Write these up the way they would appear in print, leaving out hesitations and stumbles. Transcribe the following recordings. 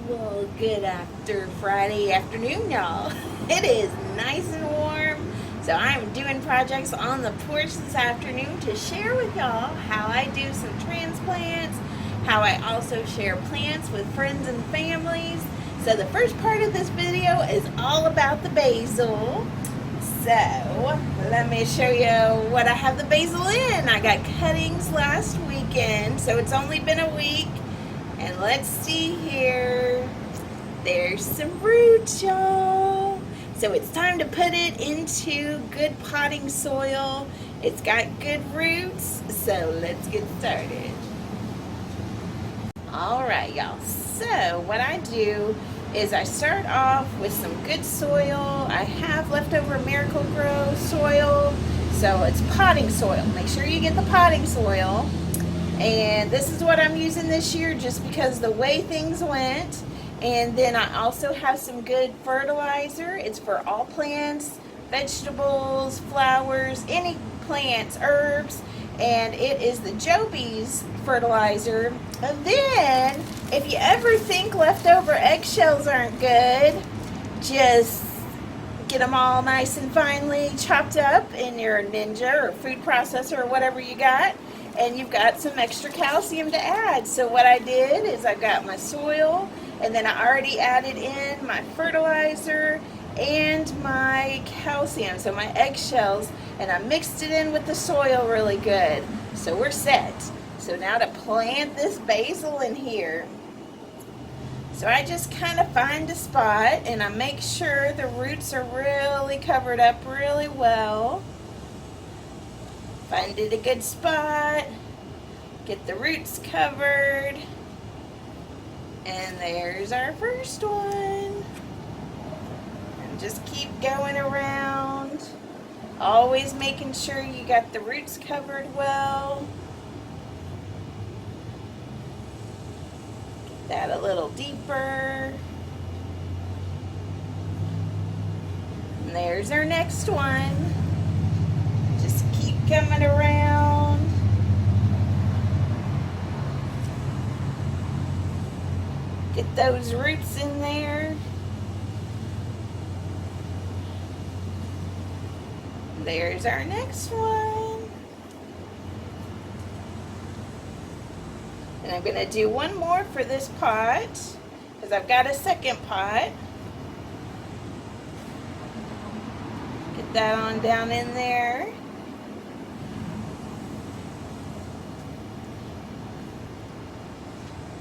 Well, good after Friday afternoon, y'all. It is nice and warm, so I'm doing projects on the porch this afternoon to share with y'all how I do some transplants, how I also share plants with friends and families. So the first part of this video is all about the basil. So let me show you what I have the basil in. I got cuttings last weekend, so it's only been a week. And let's see here. There's some roots, y'all. So it's time to put it into good potting soil. It's got good roots, so let's get started. Alright, y'all. So what I do is I start off with some good soil. I have leftover Miracle-Gro soil, so it's potting soil. Make sure you get the potting soil. And this is what I'm using this year just because the way things went. And then I also have some good fertilizer. It's for all plants, vegetables, flowers, any plants, herbs. And it is the Joby's fertilizer. And then, if you ever think leftover eggshells aren't good, just get them all nice and finely chopped up in your Ninja or food processor or whatever you got. And you've got some extra calcium to add. So what I did is I've got my soil, and then I already added in my fertilizer and my calcium, so my eggshells, and I mixed it in with the soil really good. So we're set. So now to plant this basil in here. So I just kind of find a spot and I make sure the roots are really covered up really well. Find it a good spot, get the roots covered, and there's our first one. And just keep going around, always making sure you got the roots covered well. Get that a little deeper. And there's our next one. Coming around. Get those roots in there. There's our next one. And I'm going to do one more for this pot because I've got a second pot. Get that on down in there.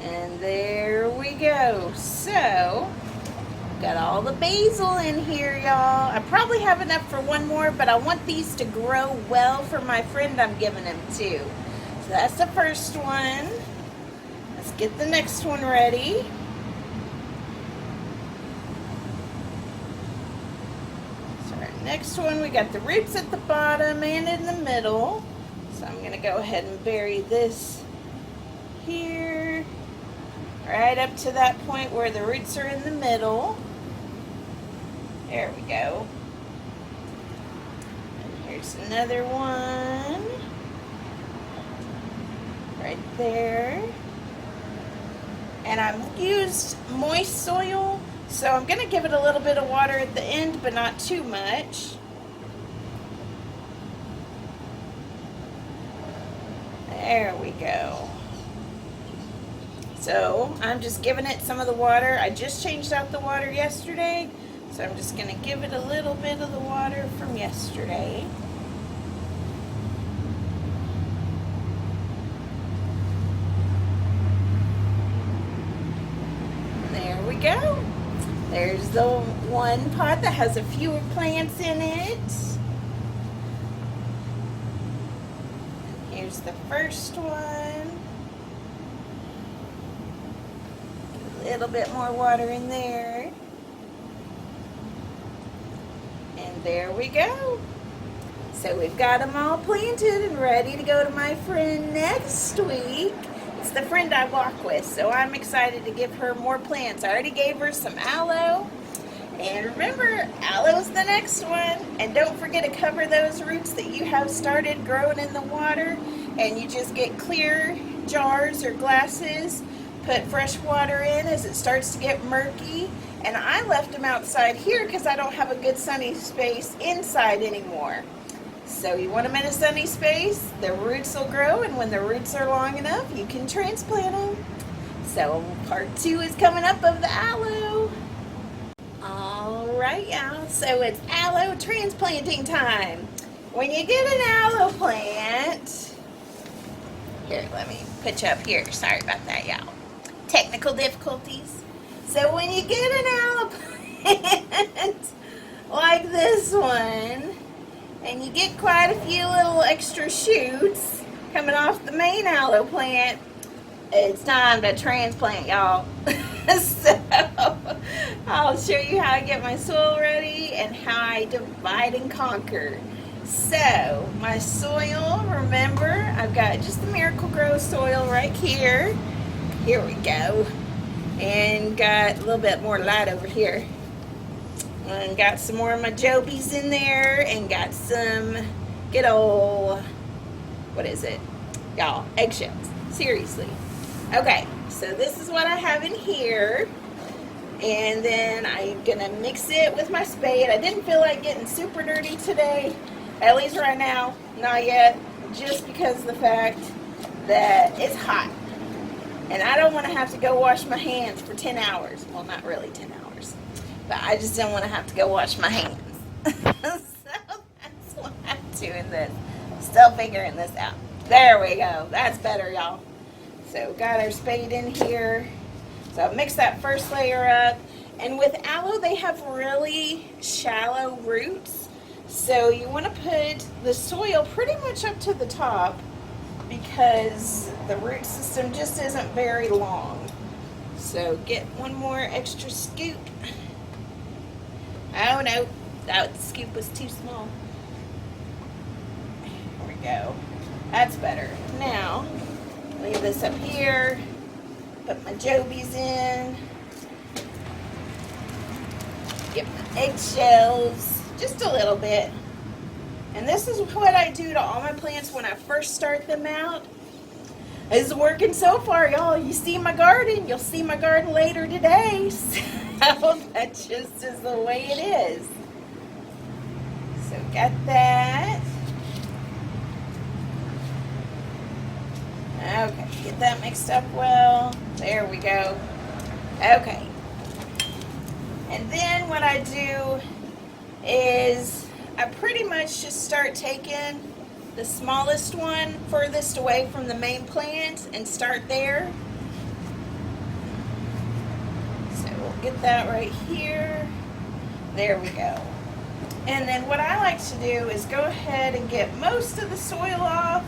And there we go. So, got all the basil in here, y'all. I probably have enough for one more, but I want these to grow well for my friend I'm giving them to. So that's the first one. Let's get the next one ready. So our next one, we got the roots at the bottom and in the middle. So I'm going to go ahead and bury this here. Right up to that point where the roots are in the middle. There we go. And here's another one. Right there. And I've used moist soil, so I'm going to give it a little bit of water at the end, but not too much. There we go. So I'm just giving it some of the water. I just changed out the water yesterday, so I'm just going to give it a little bit of the water from yesterday. There we go. There's the one pot that has a few plants in it. And here's the first one. A little bit more water in there. And there we go. So we've got them all planted and ready to go to my friend next week. It's the friend I walk with, so I'm excited to give her more plants. I already gave her some aloe. And remember, aloe's the next one. And don't forget to cover those roots that you have started growing in the water. And you just get clear jars or glasses, put fresh water in as it starts to get murky. And I left them outside here because I don't have a good sunny space inside anymore. So you want them in a sunny space, the roots will grow, and when the roots are long enough, you can transplant them. So part 2 is coming up of the aloe. Alright y'all, so it's aloe transplanting time. When you get an aloe plant, here, let me put you up here. Sorry about that, y'all. Technical difficulties. So when you get an aloe plant like this one, and you get quite a few little extra shoots coming off the main aloe plant, it's time to transplant, y'all. So I'll show you how I get my soil ready and how I divide and conquer. So my soil, remember, I've got just the Miracle Grow soil right here. Here we go. And got a little bit more light over here. And got some more of my jobies in there, and got some good old, what is it? Y'all, eggshells. Seriously. Okay, so this is what I have in here. And then I'm gonna mix it with my spade. I didn't feel like getting super dirty today, at least right now, not yet, just because of the fact that it's hot. And I don't want to have to go wash my hands for 10 hours. Well, not really 10 hours. But I just don't want to have to go wash my hands. So that's why I'm doing this. Still figuring this out. There we go. That's better, y'all. So got our spade in here. So I've mixed that first layer up. And with aloe, they have really shallow roots. So you want to put the soil pretty much up to the top, because the root system just isn't very long. So get one more extra scoop. Oh no, that scoop was too small. There we go. That's better. Now, leave this up here. Put my jobies in. Get my eggshells, just a little bit. And this is what I do to all my plants when I first start them out. It's working so far, y'all. You see my garden. You'll see my garden later today. So that just is the way it is. So got that. Okay, get that mixed up well. There we go. Okay. And then what I do is I pretty much just start taking the smallest one furthest away from the main plant and start there. So we'll get that right here. There we go. And then what I like to do is go ahead and get most of the soil off,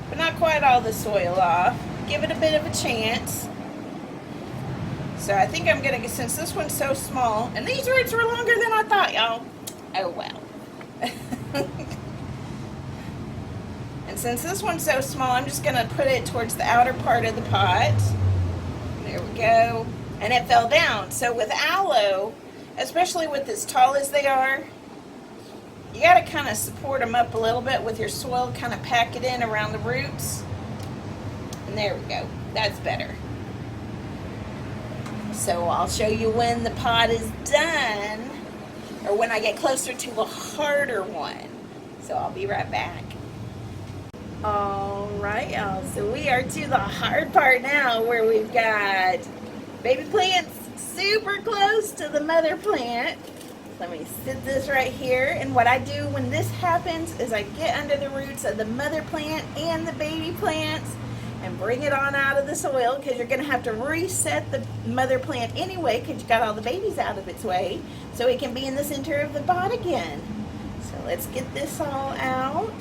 but not quite all the soil off. Give it a bit of a chance. So I think I'm gonna, since this one's so small, and these roots were longer than I thought, y'all. Oh well. And since this one's so small, I'm just gonna put it towards the outer part of the pot. There we go. And it fell down. So with aloe, especially with as tall as they are, you gotta kind of support them up a little bit with your soil, kind of pack it in around the roots. And there we go. That's better. So I'll show you when the pot is done, or when I get closer to a harder one. So I'll be right back. Alright y'all, so we are to the hard part now, where we've got baby plants super close to the mother plant. Let me sit this right here, and what I do when this happens is I get under the roots of the mother plant and the baby plants and bring it on out of the soil, because you're going to have to reset the mother plant anyway, because you got all the babies out of its way, so it can be in the center of the pot again. So let's get this all out.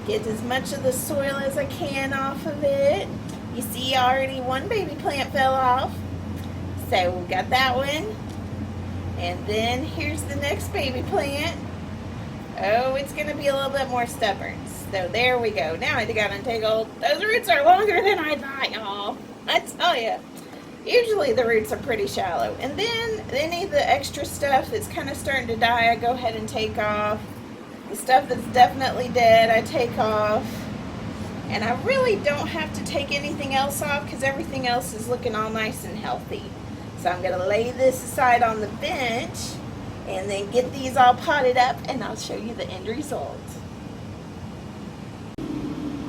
Get as much of the soil as I can off of it. You see already one baby plant fell off. So we got that one. And then here's the next baby plant. Oh, it's going to be a little bit more stubborn. So there we go. Now I got untangled. Those roots are longer than I thought, y'all. I tell you. Usually the roots are pretty shallow. And then any of the extra stuff that's kind of starting to die, I go ahead and take off. The stuff that's definitely dead, I take off. And I really don't have to take anything else off because everything else is looking all nice and healthy. So I'm going to lay this aside on the bench and then get these all potted up, and I'll show you the end result.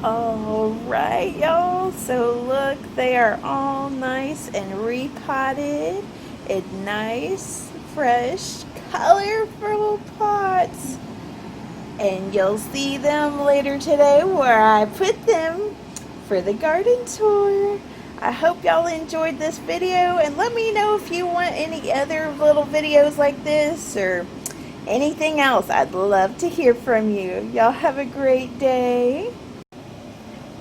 Alright, y'all, so look, they are all nice and repotted in nice, fresh, colorful pots. And you'll see them later today where I put them for the garden tour. I hope y'all enjoyed this video, and let me know if you want any other little videos like this or anything else. I'd love to hear from you. Y'all have a great day.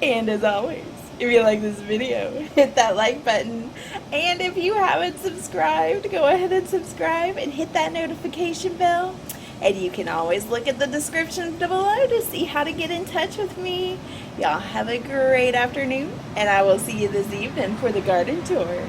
And as always, if you like this video, hit that like button. And if you haven't subscribed, go ahead and subscribe and hit that notification bell. And you can always look at the description below to see how to get in touch with me. Y'all have a great afternoon, and I will see you this evening for the garden tour.